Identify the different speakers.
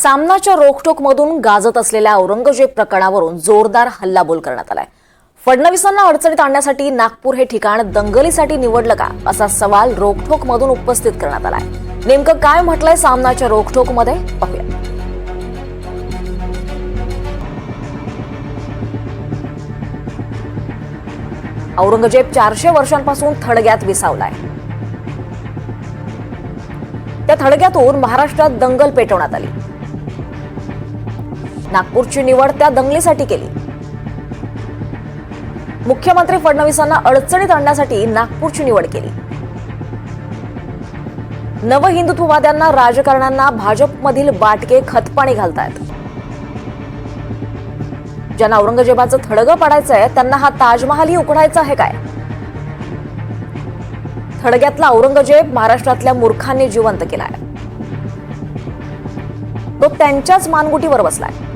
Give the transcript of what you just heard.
Speaker 1: सामनाच्या रोखठोकमधून गाजत असलेल्या औरंगजेब प्रकरणावरून जोरदार हल्लाबोल करण्यात आलाय। फडणवीसांना अडचणीत आणण्यासाठी नागपूर हे ठिकाण दंगलीसाठी निवडलं का असा सवाल रोखठोकमधून उपस्थित करण्यात आलाय। नेमकं काय म्हटलंय सामनाच्या रोखठोकमध्ये पाहूया। औरंगजेब 400 वर्षांपासून थडग्यात विसावलाय। त्या थडग्यातून महाराष्ट्रात दंगल पेटवण्यात आली। नागपूरची निवड त्या दंगलीसाठी केली। मुख्यमंत्री फडणवीसांना अडचणीत आणण्यासाठी नागपूरची निवड केली। नवहिंदुत्ववाद्यांना राजकारण्यांना भाजपमधील बाटके खतपाणी घालतायत। ज्यांना औरंगजेबाचं थडगं पाडायचंय त्यांना हा ताजमहालही उकडायचा आहे काय? थडग्यातला औरंगजेब महाराष्ट्रातल्या मूर्खांनी जिवंत केलाय। तो त्यांच्याच मानगुटीवर बसलाय।